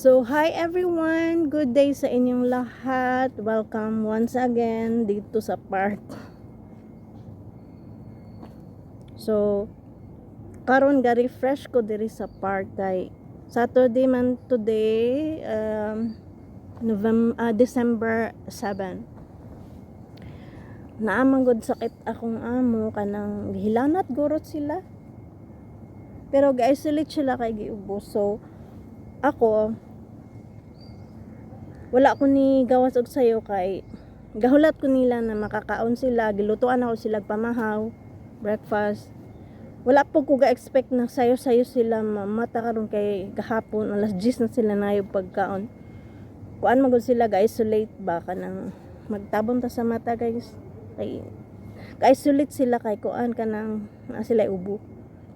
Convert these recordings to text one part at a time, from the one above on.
So, hi everyone! Good day sa inyong lahat. Welcome once again dito sa park. So, karon ga refresh ko diri sa park kay Saturday man today, December 7. Naamang gud sakit akong amo kanang gihilanat gurot sila. Pero ga-isolate sila kay giubos. So, ako wala ko ni gawas og sayo kay gahulat ko nila na makakaon sila, gilutuan ako sila pamahaw, breakfast. Wala po ko ga-expect na sayo-sayo sila mamata karon kay gahapon alas 10 na sila nayo pagkaon. Kuan magud sila ga-isolate ba kanang magtabon ta sa mata guys. Kay ga-isolate sila kay kuan kanang na sila ubo.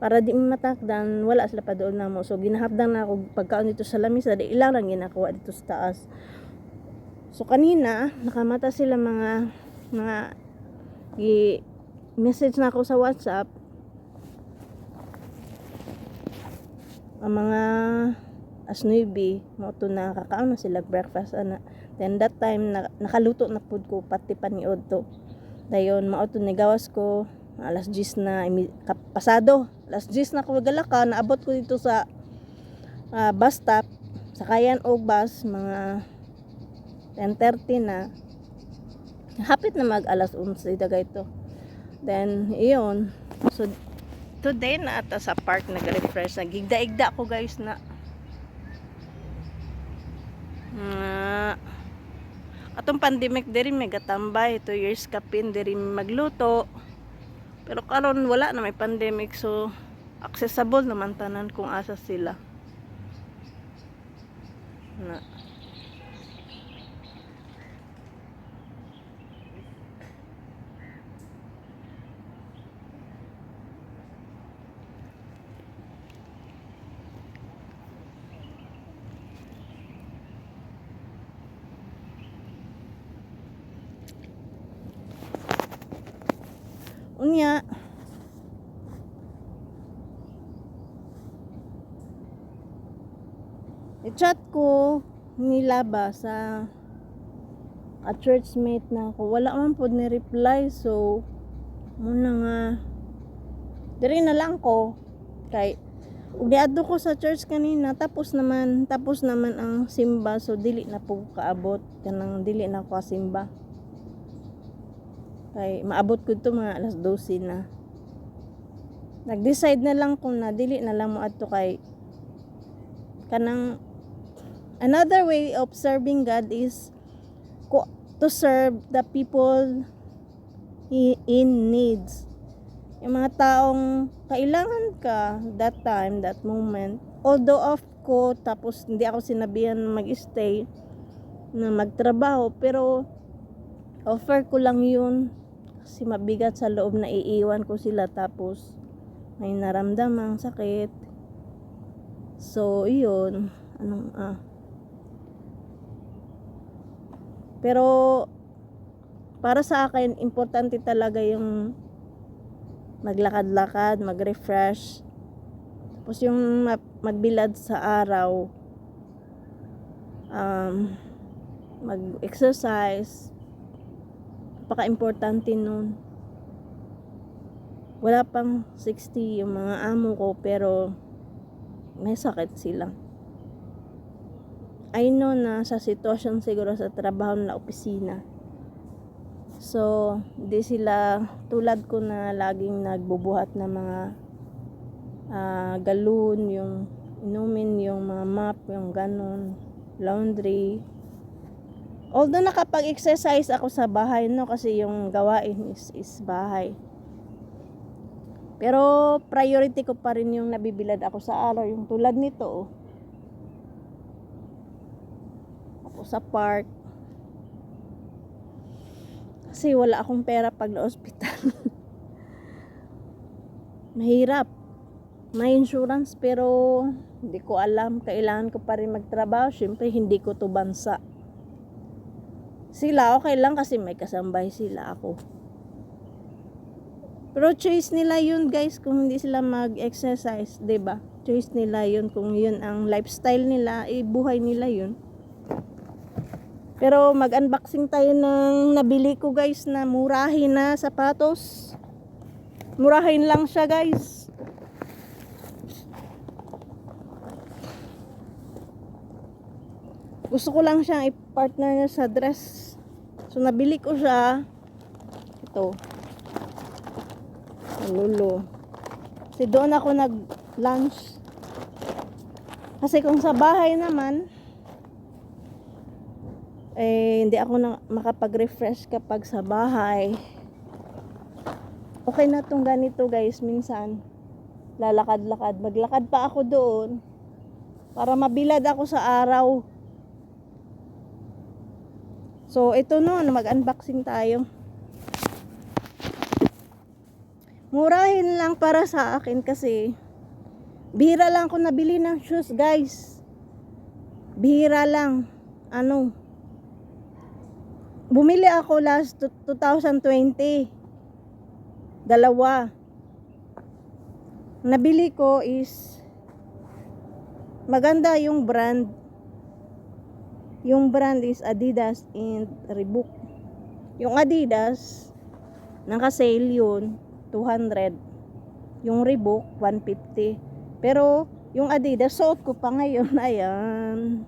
Para di matakdan, wala sila pa doon na mo. So ginahapdan na ako pagkaon dito sa lamisa, di ilang lang ginakuha dito sa taas. So kanina nakamata sila mga message na ako sa WhatsApp ang mga asnubi mo to na kakaon na sila breakfast ana. Then that time nakaluto na pud ko pati paniod to. Dayon mao to ni gawas ko alas 10 na pasado. Alas 10 na ko galaka naabot ko dito sa bus stop. Sakayan og bus mga 10:30 na. Hapit na mag alas 11 dagay to. Then iyon. So today na ata sa park nag-refresh. Nagigda-igda ko guys na atong pandemic diri may gatambay 2 years kapin diri magluto. Pero karon wala na may pandemic so accessible naman tanan kung asa sila. Na unya i-chat ko nila ba sa churchmate na ako wala man pod ni reply so muna nga diri na lang ko kay giadto ko sa church kanina tapos naman ang simba so dili na po kaabot kanang dili na ko simba kay maabot ko to mga alas 12 na. Nag-decide na lang kung na dili na lang mo adto kay kanang another way of serving God is to serve the people in needs. Yung mga taong kailangan ka that time, that moment. Although off ko tapos hindi ako sinabihan mag-stay na magtrabaho pero offer ko lang yun kasi mabigat sa loob na iiwan ko sila tapos may naramdamang sakit. So iyon pero para sa akin importante talaga yung maglakad-lakad, mag-refresh tapos yung magbilad sa araw, mag-exercise. Napaka-importante nun. Wala pang 60 yung mga amo ko pero may sakit sila. I know na sa sitwasyon siguro sa trabaho na opisina. So, di sila tulad ko na laging nagbubuhat ng mga galon, yung inumin, yung mga mop, yung ganon, laundry. Although nakapag-exercise ako sa bahay no kasi yung gawain is bahay. Pero priority ko pa rin yung nabibilad ako sa araw, yung tulad nito. Ako sa park. Kasi wala akong pera pag na-hospital. Mahirap. May insurance pero hindi ko alam. Kailangan ko pa rin magtrabaho. Siyempre hindi ko to bansa. Sila okay lang kasi may kasambay sila ako. Pero choice nila yun guys kung hindi sila mag-exercise, 'di ba? choice nila yun. Kung yun ang lifestyle nila, buhay nila yun. Pero mag-unboxing tayo ng nabili ko guys na murahin na sapatos. Murahin lang siya guys. Gusto ko lang siyang i-partner niya sa dress. So nabili ko siya. Ito. Lulu. Kasi doon ako nag-lunch. Kasi kung sa bahay naman, hindi ako makapag-refresh kapag sa bahay. Okay na tong ganito guys. Minsan, lalakad-lakad. Maglakad pa ako doon para mabilad ako sa araw. So, ito noon, mag-unboxing tayo. Murahin lang para sa akin kasi bihira lang ako nabili ng shoes, guys. Bihira lang. Bumili ako last 2020. Dalawa. Nabili ko is maganda yung brand. Yung brand is Adidas and Reebok. Yung Adidas, naka-sale yun, 200. Yung Reebok, 150. Pero, yung Adidas, suot ko pa ngayon. Ayan.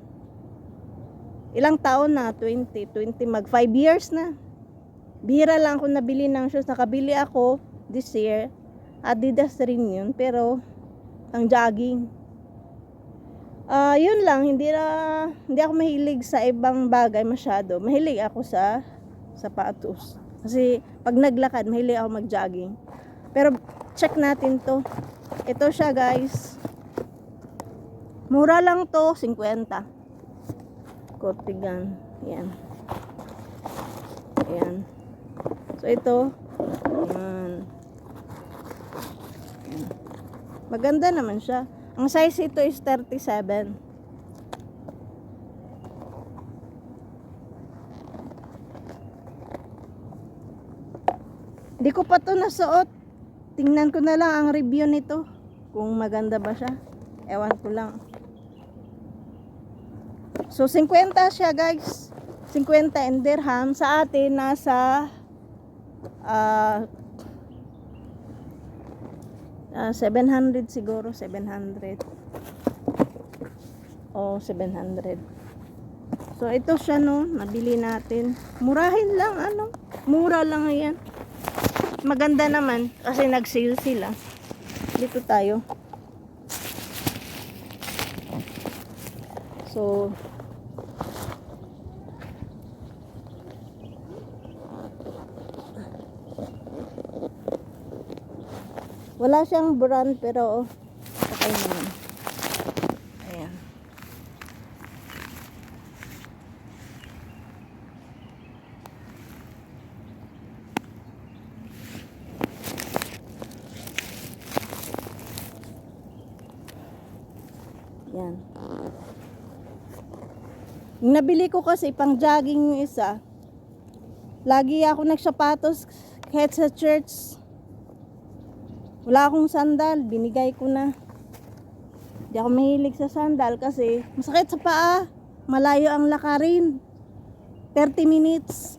Ilang taon na? 20 mag 5 years na. Bihira lang ako nabili ng shoes. Nakabili ako this year. Adidas rin yun. Pero, ang jogging. Yun lang, hindi ako mahilig sa ibang bagay masyado. Mahilig ako sa sapatos. Kasi pag naglakad, mahilig ako mag-jogging. Pero check natin to. Ito siya guys. Mura lang to, 50. Cortigan. Yan. Ayan. So ito. Ayan. Ayan. Maganda naman siya. Ang size ito is 37. Hindi ko pa to nasuot. Tingnan ko na lang ang review nito. Kung maganda ba siya. Ewan ko lang. So 50 siya guys. 50 and dirham. Sa atin nasa 700 siguro, 700. O 700. So ito siya no, nabili natin. Murahin lang mura lang 'yan. Maganda naman kasi nag-sale sila. Dito tayo. So wala siyang brand pero okay naman. Ayan. Ayan. Yung nabili ko kasi pang jogging yung isa. Lagi ako nagsapatos kahit sa church. Wala akong sandal, binigay ko na. Hindi ako mahilig sa sandal kasi masakit sa paa. Malayo ang lakarin. 30 minutes.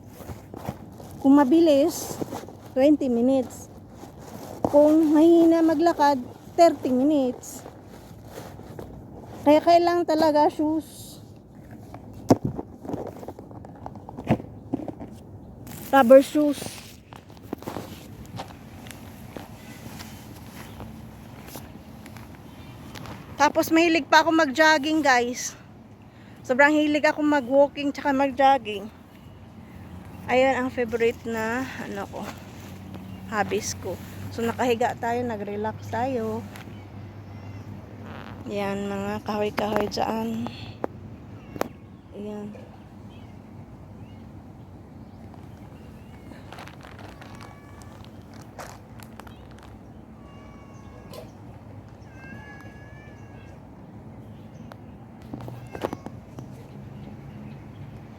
Kung mabilis, 20 minutes. Kung mahina maglakad, 30 minutes. Kaya kailangan talaga shoes. Rubber shoes. Tapos mahilig pa ako mag-jogging guys. Sobrang hilig ako mag-walking tsaka mag-jogging. Ayan ang favorite na hobbies ko. So nakahiga tayo, nag-relax tayo. Ayan mga kahoy-kahoy dyan. Ayan.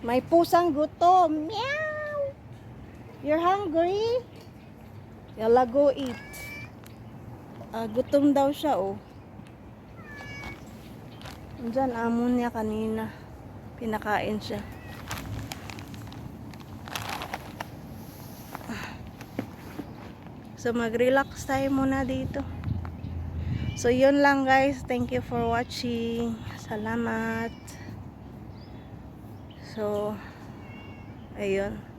May pusang gutom. Meow! You're hungry? Yalla, go eat. Gutom daw siya, oh. Diyan, amo niya kanina. Pinakain siya. So, mag-relax tayo muna dito. So, yun lang guys. Thank you for watching. Salamat. So, ayun.